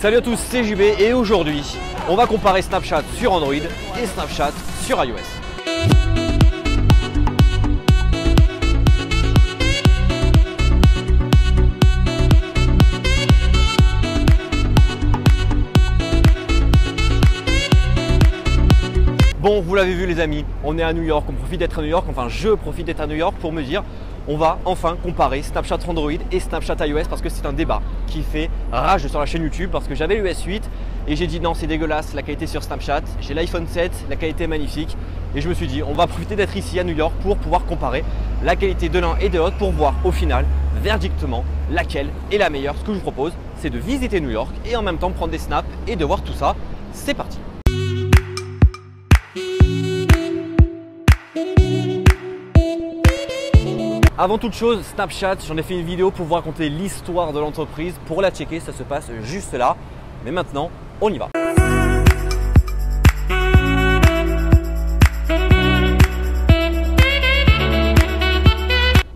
Salut à tous, c'est JB et aujourd'hui, on va comparer Snapchat sur Android et Snapchat sur iOS. Bon, vous l'avez vu les amis, on est à New York, on profite d'être à New York, enfin je profite d'être à New York pour me dire on va enfin comparer Snapchat Android et Snapchat iOS parce que c'est un débat qui fait rage sur la chaîne YouTube parce que j'avais l'US 8 et j'ai dit non c'est dégueulasse la qualité sur Snapchat, j'ai l'iPhone 7, la qualité est magnifique et je me suis dit on va profiter d'être ici à New York pour pouvoir comparer la qualité de l'un et de l'autre pour voir au final verdictement laquelle est la meilleure. Ce que je vous propose c'est de visiter New York et en même temps prendre des snaps et de voir tout ça. C'est parti. Avant toute chose, Snapchat, j'en ai fait une vidéo pour vous raconter l'histoire de l'entreprise. Pour la checker, ça se passe juste là. Mais maintenant, on y va.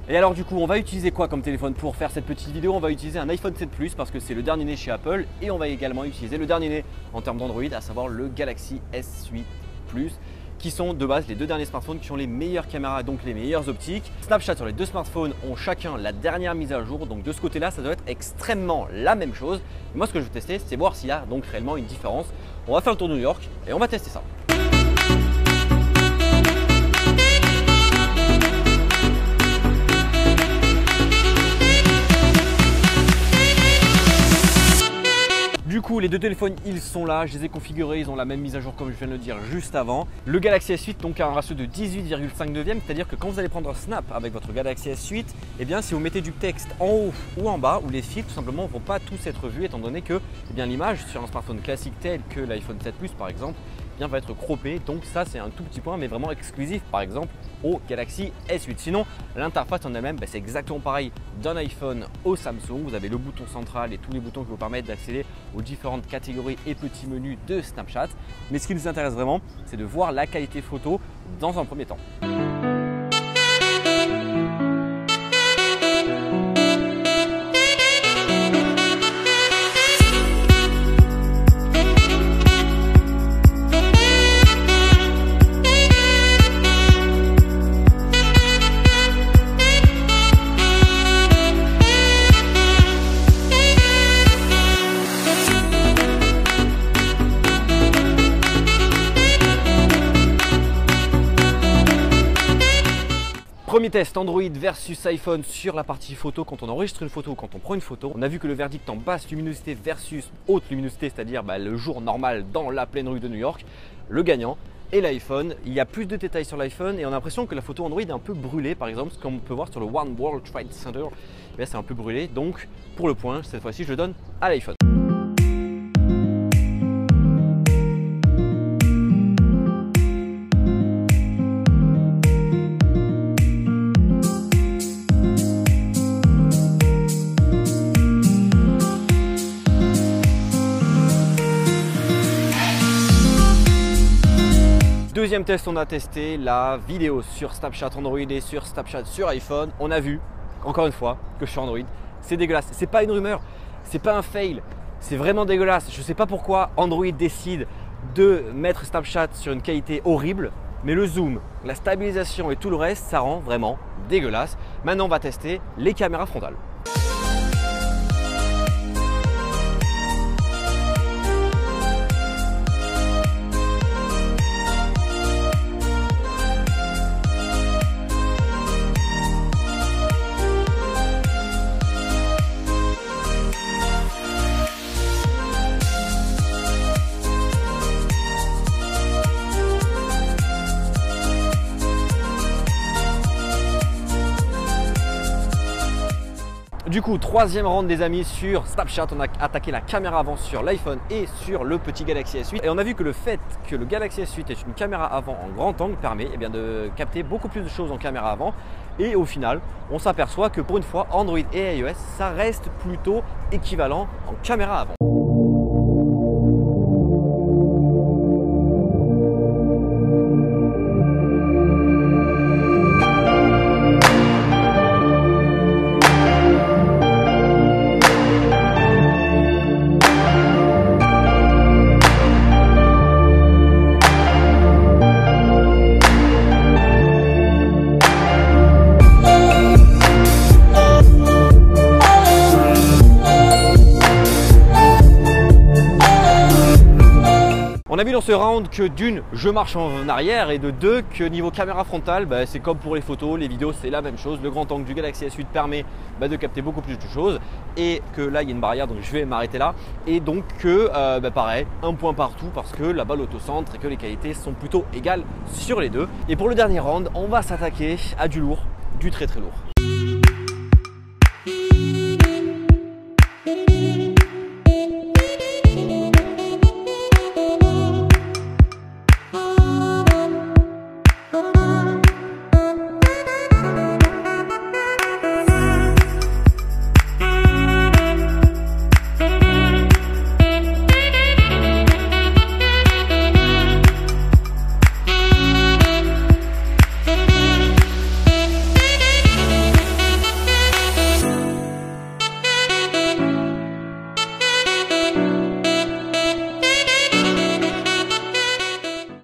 Et alors du coup, on va utiliser quoi comme téléphone pour faire cette petite vidéo? On va utiliser un iPhone 7 Plus parce que c'est le dernier né chez Apple. Et on va également utiliser le dernier né en termes d'Android, à savoir le Galaxy S8 Plus, qui sont de base les deux derniers smartphones qui ont les meilleures caméras, donc les meilleures optiques. Snapchat sur les deux smartphones ont chacun la dernière mise à jour, donc de ce côté-là, ça doit être extrêmement la même chose. Moi, ce que je vais tester, c'est voir s'il y a donc réellement une différence. On va faire le tour de New York et on va tester ça. Du coup, les deux téléphones, ils sont là, je les ai configurés, ils ont la même mise à jour comme je viens de le dire juste avant. Le Galaxy S8 donc a un ratio de 18,5 neuvième, c'est-à-dire que quand vous allez prendre un snap avec votre Galaxy S8, eh bien si vous mettez du texte en haut ou en bas, ou les fils tout simplement ne vont pas tous être vus étant donné que l'image sur un smartphone classique tel que l'iPhone 7 Plus par exemple, va être croppée, donc ça c'est un tout petit point mais vraiment exclusif par exemple au Galaxy S8. Sinon l'interface en elle-même c'est exactement pareil d'un iPhone au Samsung. Vous avez le bouton central et tous les boutons qui vous permettent d'accéder aux différentes catégories et petits menus de Snapchat, mais ce qui nous intéresse vraiment c'est de voir la qualité photo dans un premier temps. Premier test Android versus iPhone sur la partie photo. Quand on enregistre une photo ou quand on prend une photo, on a vu que le verdict en basse luminosité versus haute luminosité, c'est-à-dire le jour normal dans la pleine rue de New York, le gagnant est l'iPhone. Il y a plus de détails sur l'iPhone et on a l'impression que la photo Android est un peu brûlée, par exemple, comme on peut voir sur le One World Trade Center, c'est un peu brûlé. Donc pour le point, cette fois-ci, je le donne à l'iPhone. Deuxième test, on a testé la vidéo sur Snapchat Android et sur Snapchat sur iPhone. On a vu, encore une fois, que sur Android, c'est dégueulasse. C'est pas une rumeur, c'est pas un fail, c'est vraiment dégueulasse. Je sais pas pourquoi Android décide de mettre Snapchat sur une qualité horrible, mais le zoom, la stabilisation et tout le reste, ça rend vraiment dégueulasse. Maintenant, on va tester les caméras frontales. Du coup, troisième round des amis sur Snapchat, on a attaqué la caméra avant sur l'iPhone et sur le petit Galaxy S8. Et on a vu que le fait que le Galaxy S8 est une caméra avant en grand angle permet de capter beaucoup plus de choses en caméra avant. Et au final, on s'aperçoit que pour une fois, Android et iOS, ça reste plutôt équivalent en caméra avant. a vu dans ce round que d'une, je marche en arrière et de deux, que niveau caméra frontale, c'est comme pour les photos, les vidéos, c'est la même chose. Le grand angle du Galaxy S8 permet de capter beaucoup plus de choses et que là, il y a une barrière, donc je vais m'arrêter là. Et donc que, pareil, un point partout parce que la balle autocentre et que les qualités sont plutôt égales sur les deux. Et pour le dernier round, on va s'attaquer à du lourd, du très très lourd.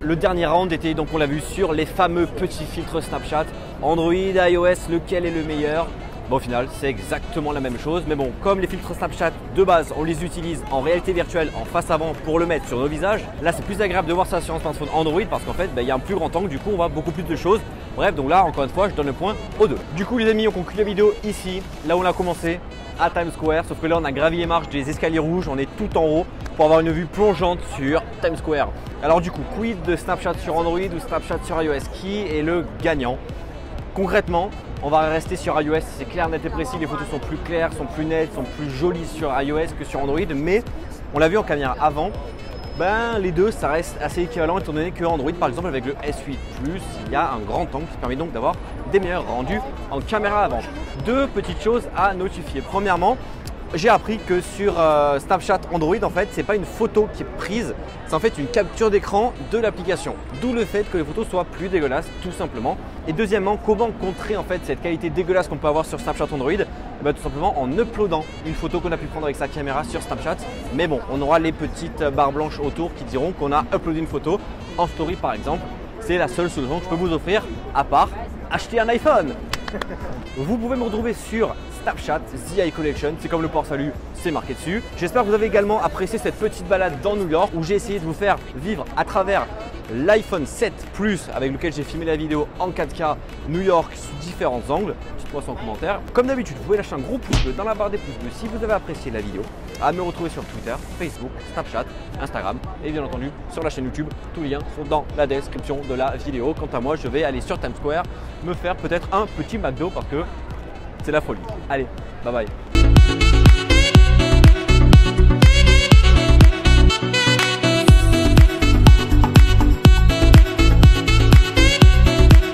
Le dernier round était, donc on l'a vu, sur les fameux petits filtres Snapchat. Android, iOS, lequel est le meilleur? Au final, c'est exactement la même chose. Mais bon, comme les filtres Snapchat de base, on les utilise en réalité virtuelle, en face avant pour le mettre sur nos visages. Là, c'est plus agréable de voir ça sur un smartphone Android parce qu'en fait, il y a un plus grand angle. Du coup, on voit beaucoup plus de choses. Bref, donc là, encore une fois, je donne le point aux deux. Du coup, les amis, on conclut la vidéo ici, là où on a commencé, à Times Square. Sauf que là, on a gravi les marches des escaliers rouges. On est tout en haut pour avoir une vue plongeante sur Times Square. Alors du coup, quid de Snapchat sur Android ou Snapchat sur iOS? Qui est le gagnant? Concrètement, on va rester sur iOS, c'est clair, net et précis. Les photos sont plus claires, sont plus nettes, sont plus jolies sur iOS que sur Android. Mais on l'a vu en caméra avant, les deux, ça reste assez équivalent étant donné que Android, par exemple, avec le S8 Plus, il y a un grand angle qui permet donc d'avoir des meilleurs rendus en caméra avant. Deux petites choses à notifier. Premièrement, j'ai appris que sur Snapchat Android, en fait, c'est pas une photo qui est prise, c'est en fait une capture d'écran de l'application. D'où le fait que les photos soient plus dégueulasses, tout simplement. Et deuxièmement, comment contrer en fait cette qualité dégueulasse qu'on peut avoir sur Snapchat Android? Tout simplement en uploadant une photo qu'on a pu prendre avec sa caméra sur Snapchat. Mais bon, on aura les petites barres blanches autour qui diront qu'on a uploadé une photo en story par exemple. C'est la seule solution que je peux vous offrir, à part acheter un iPhone. Vous pouvez me retrouver sur Snapchat, The Eye Collection, c'est comme le port salut, c'est marqué dessus. J'espère que vous avez également apprécié cette petite balade dans New York où j'ai essayé de vous faire vivre à travers l'iPhone 7 Plus avec lequel j'ai filmé la vidéo en 4K New York sous différents angles. Dites-moi ça en commentaire. Comme d'habitude, vous pouvez lâcher un gros pouce bleu dans la barre des pouces bleus si vous avez apprécié la vidéo. À me retrouver sur Twitter, Facebook, Snapchat, Instagram et bien entendu sur la chaîne YouTube. Tous les liens sont dans la description de la vidéo. Quant à moi, je vais aller sur Times Square me faire peut-être un petit McDo parce que c'est la folie. Allez, bye bye.